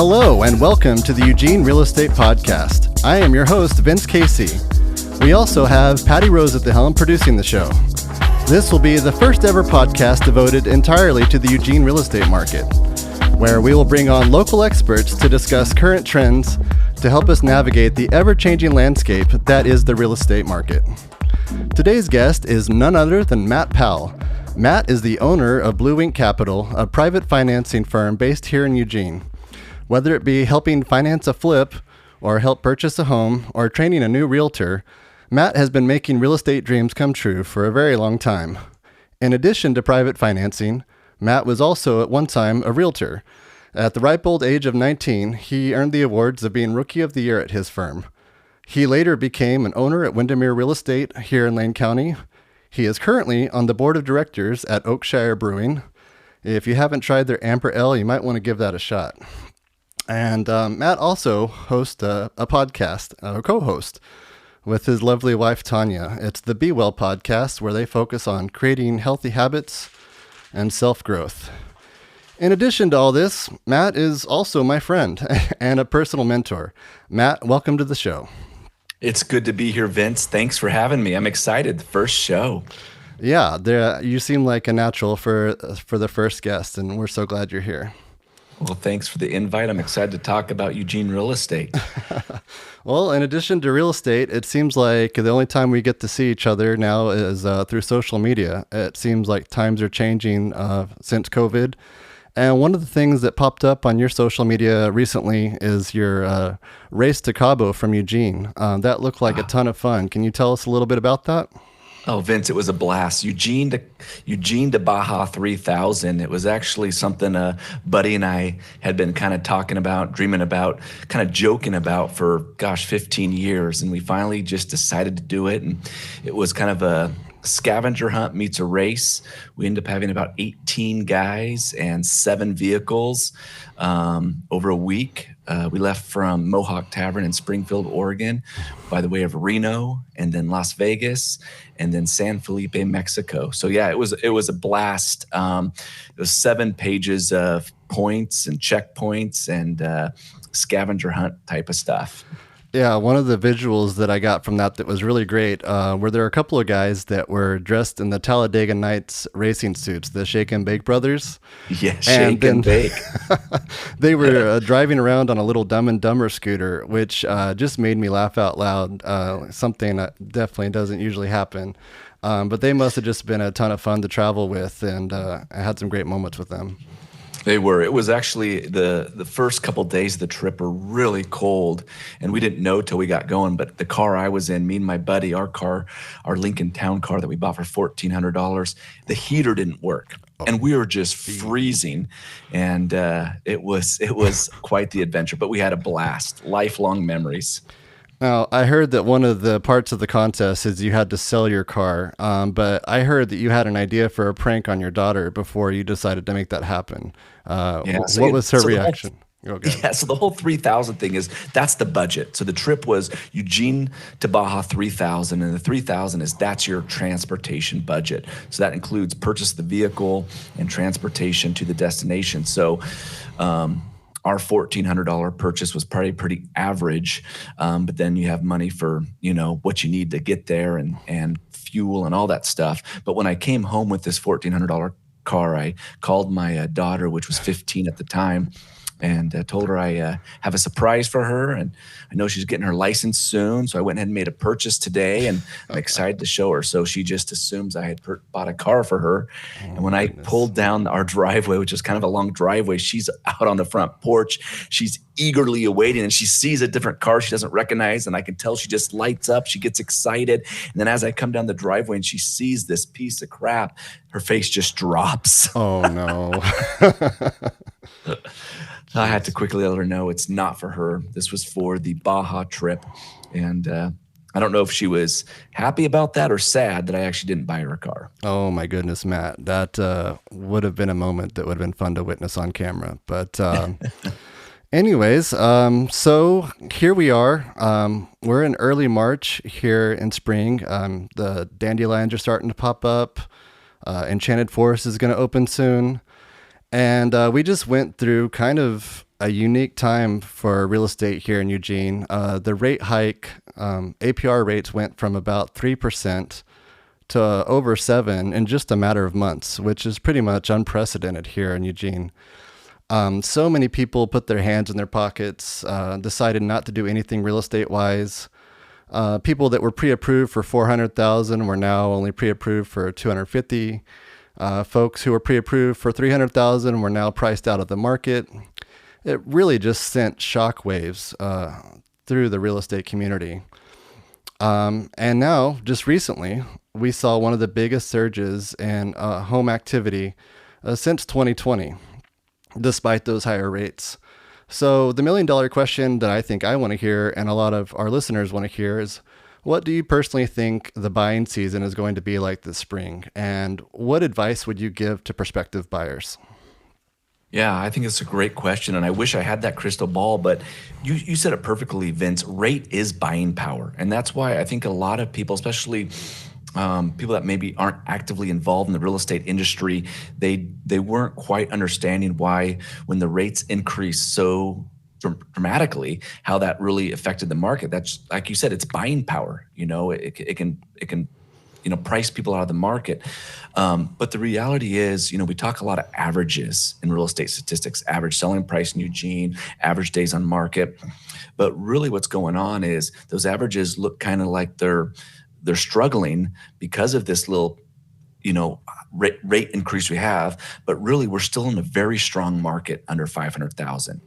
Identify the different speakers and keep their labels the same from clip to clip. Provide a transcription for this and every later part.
Speaker 1: Hello and welcome to the Eugene Real Estate Podcast. I am your host, Vince Casey. We also have Patty Rose at the helm producing the show. This will be the first ever podcast devoted entirely to the Eugene real estate market, where we will bring on local experts to discuss current trends to help us navigate the ever-changing landscape that is the real estate market. Today's guest is none other than Matt Powell. Matt is the owner of Blue Wink Capital, a private financing firm based here in Eugene. Whether it be helping finance a flip, or help purchase a home, or training a new realtor, Matt has been making real estate dreams come true for a very long time. In addition to private financing, Matt was also at one time a realtor. At the ripe old age of 19, he earned the awards of being Rookie of the Year at his firm. He later became an owner at Windermere Real Estate here in Lane County. He is currently on the board of directors at Oakshire Brewing. If you haven't tried their Amber Ale, you might want to give that a shot. And Matt also hosts a podcast, a co-host, with his lovely wife, Tanya. It's the Be Well podcast, where they focus on creating healthy habits and self-growth. In addition to all this, Matt is also my friend and a personal mentor. Matt, welcome to the show.
Speaker 2: It's good to be here, Vince. Thanks for having me. I'm excited. The first show.
Speaker 1: Yeah, you seem like a natural for the first guest, and we're so glad you're here.
Speaker 2: Well, thanks for the invite. I'm excited to talk about Eugene real estate.
Speaker 1: Well, in addition to real estate, it seems like the only time we get to see each other now is through social media. It seems like times are changing since COVID. And one of the things that popped up on your social media recently is your race to Cabo from Eugene. That looked like a ton of fun. Can you tell us a little bit about that?
Speaker 2: Oh, Vince, it was a blast. Eugene to Baja 3000. It was actually something Buddy and I had been kind of talking about, dreaming about, kind of joking about for, 15 years. And we finally just decided to do it. And it was kind of a scavenger hunt meets a race. We ended up having about 18 guys and 7 vehicles over a week. We left from Mohawk Tavern in Springfield, Oregon, by the way of Reno, and then Las Vegas, and then San Felipe, Mexico. So yeah, it was a blast. It was 7 pages of points and checkpoints and scavenger hunt type of stuff.
Speaker 1: Yeah, one of the visuals that I got from that was really great were there a couple of guys that were dressed in the Talladega Nights racing suits, the Shake and Bake brothers.
Speaker 2: Yeah, Shake and Bake.
Speaker 1: They were driving around on a little Dumb and Dumber scooter, which just made me laugh out loud, something that definitely doesn't usually happen. But they must have just been a ton of fun to travel with, and I had some great moments with them.
Speaker 2: They were. It was actually the first couple of days of the trip were really cold, and we didn't know till we got going. But the car I was in, me and my buddy, our Lincoln Town car that we bought for $1,400, the heater didn't work, and we were just freezing. And it was quite the adventure. But we had a blast, lifelong memories.
Speaker 1: Now, I heard that one of the parts of the contest is you had to sell your car, but I heard that you had an idea for a prank on your daughter before you decided to make that happen. What was her reaction?
Speaker 2: So the whole 3,000 thing that's the budget. So the trip was Eugene to Baja 3,000, and the 3,000 that's your transportation budget. So that includes purchase of the vehicle and transportation to the destination. So our $1,400 purchase was probably pretty average, but then you have money for what you need to get there and fuel and all that stuff. But when I came home with this $1,400 car, I called my daughter, which was 15 at the time, and told her I have a surprise for her, and I know she's getting her license soon. So I went ahead and made a purchase today, and I'm excited to show her. So she just assumes I had bought a car for her. And when I pulled down our driveway, which is kind of a long driveway, she's out on the front porch. She's eagerly awaiting, and she sees a different car she doesn't recognize, and I can tell she just lights up. She gets excited. And then as I come down the driveway and she sees this piece of crap, her face just drops.
Speaker 1: Oh, no.
Speaker 2: I had to quickly let her know it's not for her. This was for the Baja trip. And I don't know if she was happy about that or sad that I actually didn't buy her a car.
Speaker 1: Oh, my goodness, Matt. That would have been a moment that would have been fun to witness on camera. But anyways, so here we are. We're in early March here in spring. The dandelions are starting to pop up. Enchanted Forest is going to open soon. And we just went through kind of a unique time for real estate here in Eugene. The rate hike, APR rates went from about 3% to over 7 in just a matter of months, which is pretty much unprecedented here in Eugene. So many people put their hands in their pockets, decided not to do anything real estate wise. People that were pre-approved for 400,000 were now only pre-approved for 250. Folks who were pre-approved for 300,000 were now priced out of the market. It really just sent shockwaves through the real estate community. And now, just recently, we saw one of the biggest surges in home activity since 2020, despite those higher rates. So the $1 million question that I think I want to hear, and a lot of our listeners want to hear, is what do you personally think the buying season is going to be like this spring? And what advice would you give to prospective buyers?
Speaker 2: Yeah, I think it's a great question, and I wish I had that crystal ball, but you said it perfectly, Vince. Rate is buying power, and that's why I think a lot of people, especially people that maybe aren't actively involved in the real estate industry, they weren't quite understanding why when the rates increased so dramatically, how that really affected the market. That's like you said, it's buying power. It can price people out of the market. But the reality is, we talk a lot of averages in real estate statistics, average selling price in Eugene, average days on market. But really what's going on is those averages look kind of like they're struggling because of this little, rate increase we have, but really we're still in a very strong market under 500,000.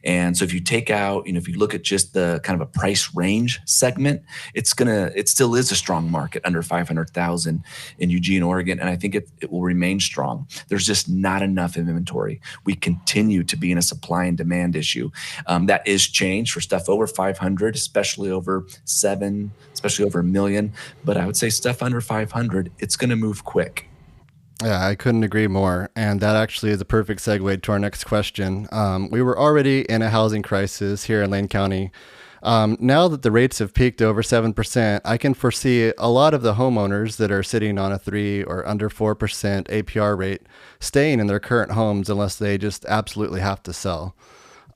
Speaker 2: And so if you take out, if you look at just the kind of a price range segment, it still is a strong market under 500,000 in Eugene, Oregon. And I think it will remain strong. There's just not enough inventory. We continue to be in a supply and demand issue. That is changed for stuff over 500, especially over 7, especially over 1 million. But I would say stuff under 500, it's going to move quick.
Speaker 1: Yeah, I couldn't agree more. And that actually is a perfect segue to our next question. We were already in a housing crisis here in Lane County. Now that the rates have peaked over 7%, I can foresee a lot of the homeowners that are sitting on a 3 or under 4% APR rate staying in their current homes unless they just absolutely have to sell.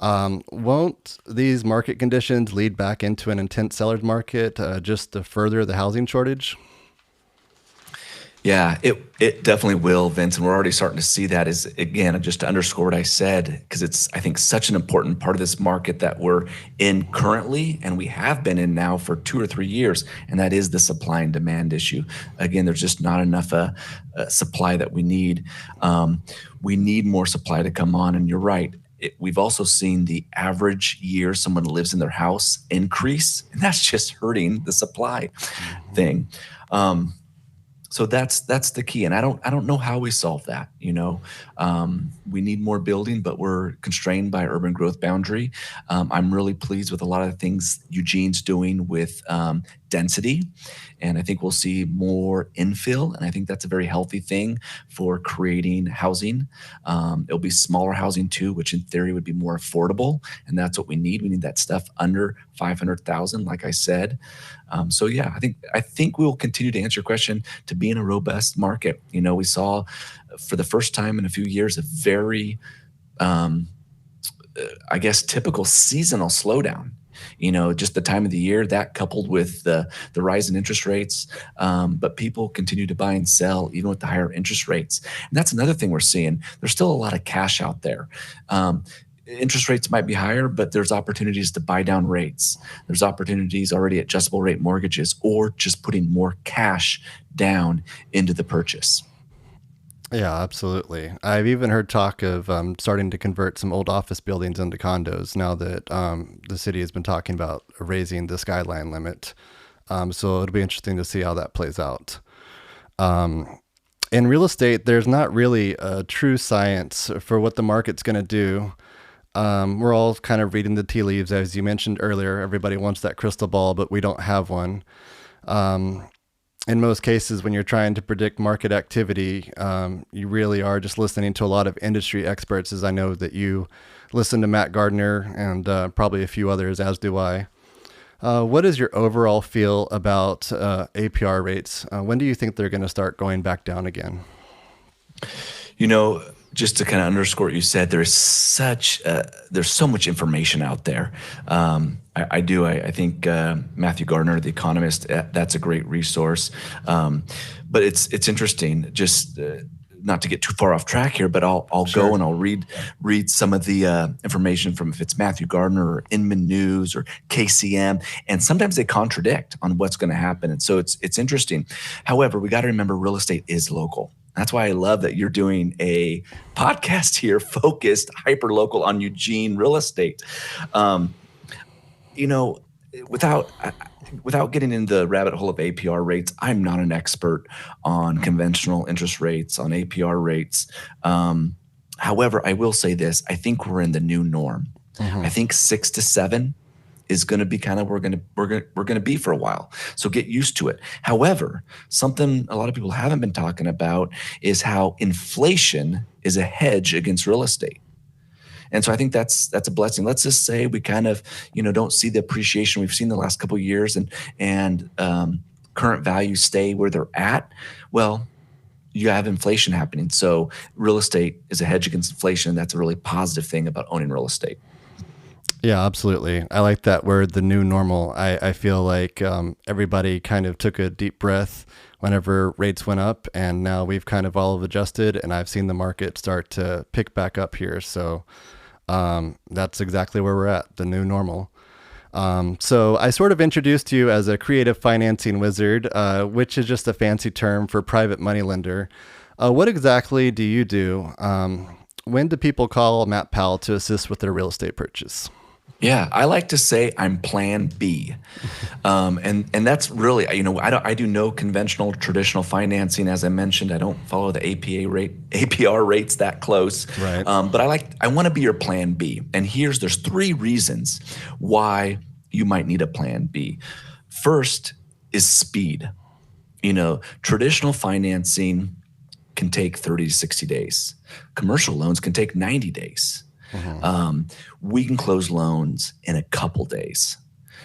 Speaker 1: Won't these market conditions lead back into an intense seller's market just to further the housing shortage?
Speaker 2: Yeah, it definitely will, Vince, and we're already starting to see that. Is again, just to underscore what I said, because it's, I think, such an important part of this market that we're in currently, and we have been in now for 2 or 3 years, and that is the supply and demand issue. Again, there's just not enough supply that we need. We need more supply to come on, and you're right. We've also seen the average year someone lives in their house increase, and that's just hurting the supply thing. So that's the key, and I don't know how we solve that. We need more building, but we're constrained by urban growth boundary. I'm really pleased with a lot of the things Eugene's doing with density, and I think we'll see more infill, and I think that's a very healthy thing for creating housing. It'll be smaller housing too, which in theory would be more affordable, and that's what we need. We need that stuff under 500,000, like I said. So yeah, I think we will continue to answer your question to be in a robust market. We saw for the first time in a few years a very, typical seasonal slowdown. Just the time of the year, that coupled with the rise in interest rates, but people continue to buy and sell even with the higher interest rates. And that's another thing we're seeing. There's still a lot of cash out there. Interest rates might be higher, but there's opportunities to buy down rates. There's opportunities already at adjustable rate mortgages or just putting more cash down into the purchase.
Speaker 1: Yeah, absolutely. I've even heard talk of starting to convert some old office buildings into condos now that the city has been talking about raising the skyline limit. So it'll be interesting to see how that plays out. In real estate, there's not really a true science for what the market's going to do. We're all kind of reading the tea leaves, as you mentioned earlier. Everybody wants that crystal ball, but we don't have one. In most cases, when you're trying to predict market activity, you really are just listening to a lot of industry experts, as I know that you listen to Matt Gardner and probably a few others, as do I. What is your overall feel about APR rates? When do you think they're going to start going back down again?
Speaker 2: just to kind of underscore what you said, there's so much information out there. I think Matthew Gardner, The Economist, that's a great resource. But it's interesting, just not to get too far off track here, but I'll
Speaker 1: Sure.
Speaker 2: go and I'll read some of the information from, if it's Matthew Gardner or Inman News or KCM, and sometimes they contradict on what's going to happen. And so it's interesting. However, we got to remember real estate is local. That's why I love that you're doing a podcast here focused hyper local on Eugene real estate. Without getting into the rabbit hole of APR rates, I'm not an expert on conventional interest rates, on APR rates. However, I will say this: I think we're in the new norm. I think 6 to 7 is going to be kind of we're going to be for a while. So get used to it. However, something a lot of people haven't been talking about is how inflation is a hedge against real estate. And so I think that's a blessing. Let's just say we kind of, don't see the appreciation we've seen the last couple of years, and current values stay where they're at. Well, you have inflation happening. So real estate is a hedge against inflation. That's a really positive thing about owning real estate.
Speaker 1: Yeah, absolutely. I like that word, the new normal. I feel like everybody kind of took a deep breath whenever rates went up, and now we've kind of all adjusted, and I've seen the market start to pick back up here. So that's exactly where we're at, the new normal. So I sort of introduced you as a creative financing wizard, which is just a fancy term for private money lender. What exactly do you do? When do people call Matt Powell to assist with their real estate purchase?
Speaker 2: Yeah, I like to say I'm Plan B, and that's really, I do no conventional traditional financing. As I mentioned, I don't follow the APR rates that close.
Speaker 1: Right.
Speaker 2: But I want to be your Plan B, and there's 3 reasons why you might need a Plan B. First is speed. Traditional financing can take 30 to 60 days. Commercial loans can take 90 days. We can close loans in a couple days.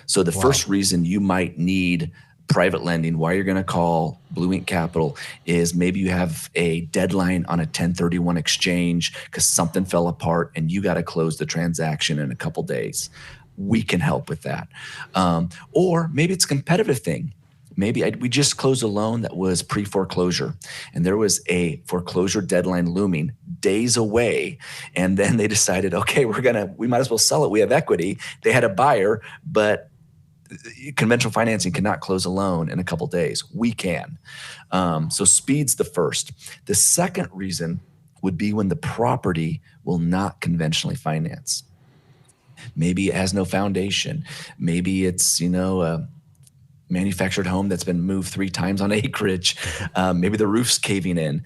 Speaker 2: So the first reason you might need private lending, why you're going to call Blue Ink Capital, is maybe you have a deadline on a 1031 exchange because something fell apart and you got to close the transaction in a couple days. We can help with that. Or maybe it's a competitive thing. Maybe we just closed a loan that was pre-foreclosure, and there was a foreclosure deadline looming days away. And then they decided, okay, we might as well sell it. We have equity. They had a buyer, but conventional financing cannot close a loan in a couple days. We can. So speed's the first. The second reason would be when the property will not conventionally finance. Maybe it has no foundation. Maybe it's, a manufactured home that's been moved 3 times on acreage. Maybe the roof's caving in.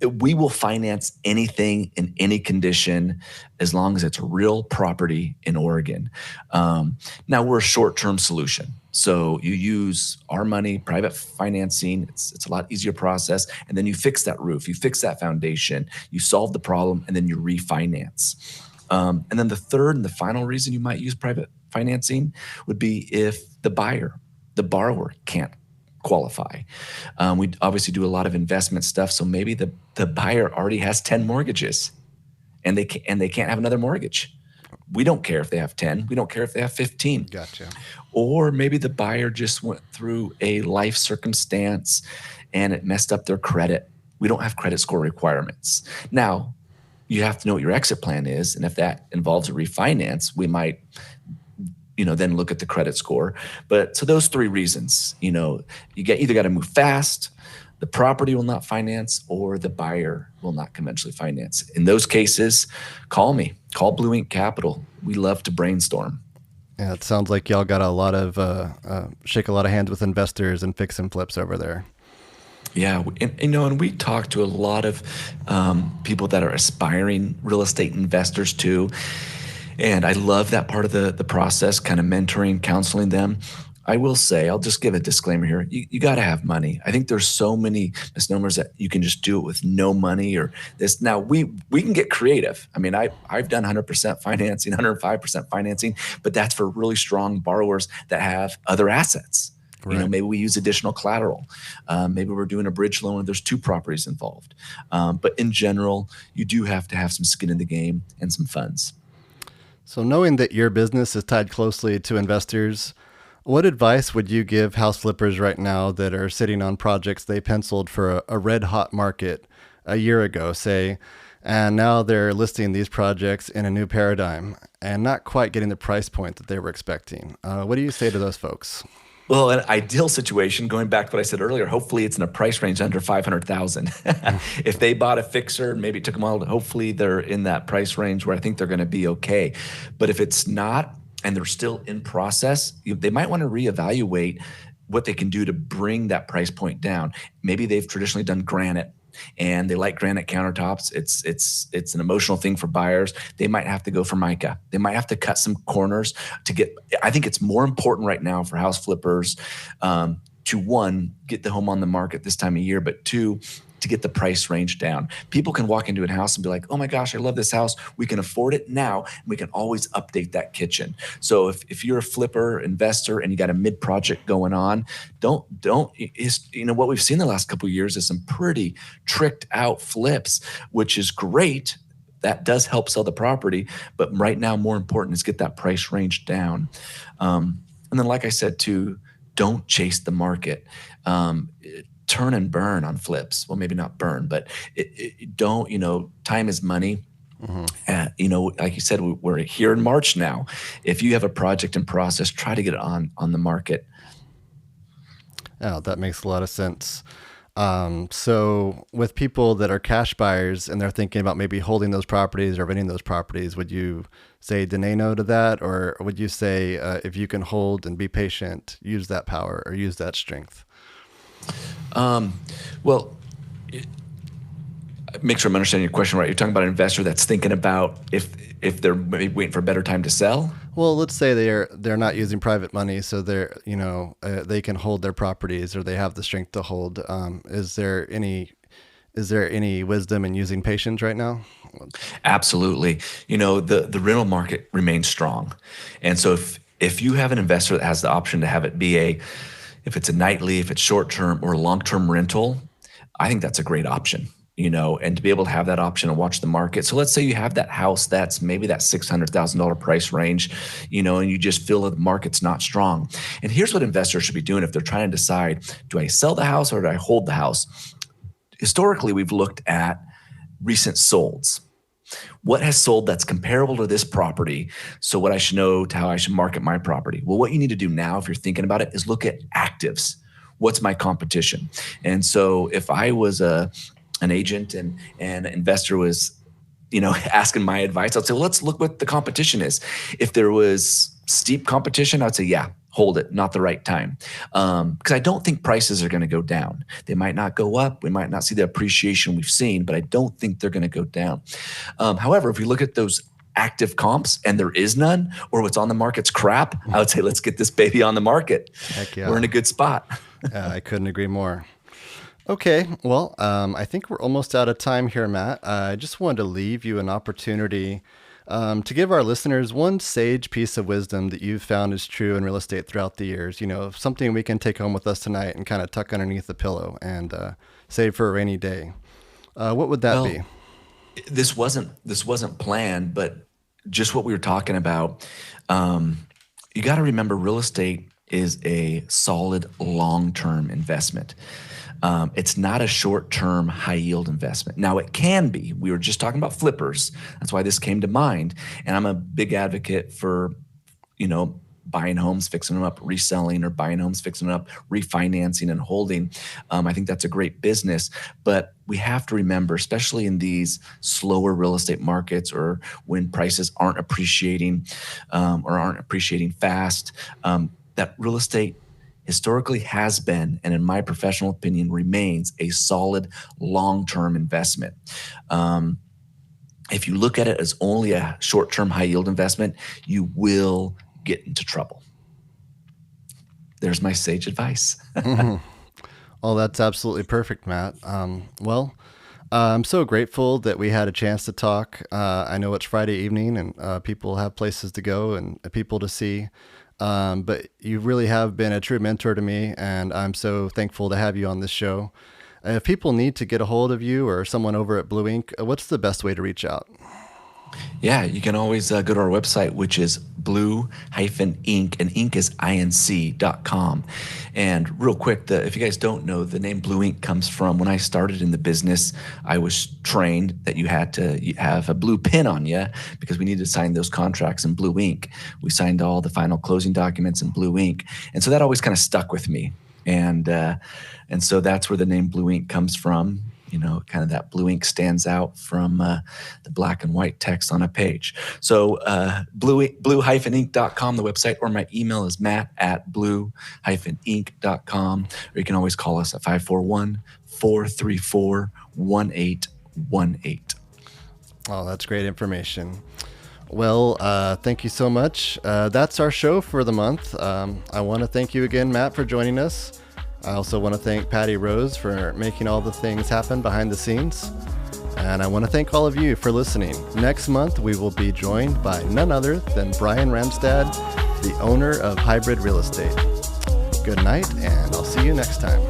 Speaker 2: We will finance anything in any condition as long as it's real property in Oregon. Now we're a short-term solution. So you use our money, private financing. It's a lot easier process. And then you fix that roof, you fix that foundation, you solve the problem, and then you refinance. And then the third and the final reason you might use private financing would be if the borrower can't qualify. We obviously do a lot of investment stuff. So maybe the buyer already has 10 mortgages and they can't have another mortgage. We don't care if they have 10. We don't care if they have 15.
Speaker 1: Gotcha.
Speaker 2: Or maybe the buyer just went through a life circumstance and it messed up their credit. We don't have credit score requirements. Now, you have to know what your exit plan is. And if that involves a refinance, we might then look at the credit score. But so those 3 reasons, you either got to move fast, the property will not finance, or the buyer will not conventionally finance. In those cases, call me, call Blue Ink Capital. We love to brainstorm.
Speaker 1: Yeah, it sounds like y'all got a lot of, shake a lot of hands with investors and fix and flips over there.
Speaker 2: Yeah, and we talk to a lot of people that are aspiring real estate investors too. And I love that part of the process, kind of mentoring, counseling them. I will say, I'll just give a disclaimer here. You got to have money. I think there's so many misnomers that you can just do it with no money or this. Now, we can get creative. I mean, I've done 100% financing, 105% financing, but that's for really strong borrowers that have other assets.
Speaker 1: Right.
Speaker 2: Maybe we use additional collateral. Maybe we're doing a bridge loan and there's two properties involved. But in general, you do have to have some skin in the game and some funds.
Speaker 1: So, knowing that your business is tied closely to investors, what advice would you give house flippers right now that are sitting on projects they penciled for a red hot market a year ago, say, and now they're listing these projects in a new paradigm and not quite getting the price point that they were expecting? What do you say to those folks?
Speaker 2: Well, an ideal situation, going back to what I said earlier, hopefully it's in a price range under 500,000. If they bought a fixer, maybe it took them a while, hopefully they're in that price range where I think they're going to be okay. But if it's not, and they're still in process, they might want to reevaluate what they can do to bring that price point down. Maybe they've traditionally done granite and they like granite countertops. It's an emotional thing for buyers. They might have to go for mica. They might have to cut some corners to get. I think it's more important right now for house flippers to, one, get the home on the market this time of year, but two, to get the price range down. People can walk into a house and be like, oh my gosh, I love this house. We can afford it now. And we can always update that kitchen. So if you're a flipper investor and you got a mid project going on, don't, what we've seen the last couple of years is some pretty tricked out flips, which is great. That does help sell the property. But right now, more important is get that price range down. And then, like I said, too, don't chase the market. Turn and burn on flips. Well, maybe not burn, but don't, time is money. Like you said, we're here in March now. If you have a project in process, try to get it on the market.
Speaker 1: Oh, that makes a lot of sense. So with people that are cash buyers and they're thinking about maybe holding those properties or renting those properties, would you say deny no to that? Or would you say if you can hold and be patient, use that power or use that strength?
Speaker 2: Well, make sure I'm understanding your question right. You're talking about an investor that's thinking about if they're maybe waiting for a better time to sell.
Speaker 1: Well, let's say they're not using private money, so they can hold their properties or they have the strength to hold. Is there any wisdom in using patience right now?
Speaker 2: Absolutely. The rental market remains strong, and so if you have an investor that has the option to have it be if it's a nightly, if it's short-term or long-term rental, I think that's a great option, and to be able to have that option and watch the market. So let's say you have that house that's maybe that $600,000 price range, and you just feel that the market's not strong. And here's what investors should be doing if they're trying to decide, do I sell the house or do I hold the house? Historically, we've looked at recent solds. What has sold that's comparable to this property? So what I should know to how I should market my property. Well, what you need to do now, if you're thinking about it, is look at actives. What's my competition? And so if I was an agent and an investor was, asking my advice, I'd say, well, let's look what the competition is. If there was steep competition, I'd say, yeah, hold it, not the right time. Because I don't think prices are going to go down. They might not go up. We might not see the appreciation we've seen, but I don't think they're going to go down. However, if we look at those active comps and there is none, or what's on the market's crap, I would say, let's get this baby on the market.
Speaker 1: Heck yeah.
Speaker 2: We're in a good spot.
Speaker 1: I couldn't agree more. Okay, well, I think we're almost out of time here, Matt. I just wanted to leave you an opportunity to give our listeners one sage piece of wisdom that you've found is true in real estate throughout the years. Something we can take home with us tonight and kind of tuck underneath the pillow and save for a rainy day. What would that be?
Speaker 2: This wasn't planned, but just what we were talking about. You got to remember, real estate is a solid long-term investment. It's not a short-term high-yield investment. Now, it can be. We were just talking about flippers. That's why this came to mind. And I'm a big advocate for, buying homes, fixing them up, reselling, or buying homes, fixing them up, refinancing and holding. I think that's a great business. But we have to remember, especially in these slower real estate markets or when prices aren't appreciating or aren't appreciating fast, that real estate historically has been, and in my professional opinion, remains a solid long-term investment. If you look at it as only a short-term high-yield investment, you will get into trouble. There's my sage advice.
Speaker 1: Oh, that's absolutely perfect, Matt. I'm so grateful that we had a chance to talk. I know it's Friday evening and people have places to go and people to see. But you really have been a true mentor to me, and I'm so thankful to have you on this show. If people need to get a hold of you or someone over at Blue Ink, what's the best way to reach out?
Speaker 2: Yeah, you can always go to our website, which is blue-ink, and ink is inc.com. And real quick, if you guys don't know, the name Blue Ink comes from when I started in the business, I was trained that you had to have a blue pen on you because we needed to sign those contracts in blue ink. We signed all the final closing documents in blue ink. And so that always kind of stuck with me. And so that's where the name Blue Ink comes from. Kind of that blue ink stands out from the black and white text on a page. So blue-ink.com, the website, or my email is matt@blue-ink.com, or you can always call us at 541-434-1818.
Speaker 1: Oh, that's great information. Well, thank you so much. That's our show for the month. I want to thank you again, Matt, for joining us. I also want to thank Patty Rose for making all the things happen behind the scenes. And I want to thank all of you for listening. Next month, we will be joined by none other than Brian Ramstad, the owner of Hybrid Real Estate. Good night, and I'll see you next time.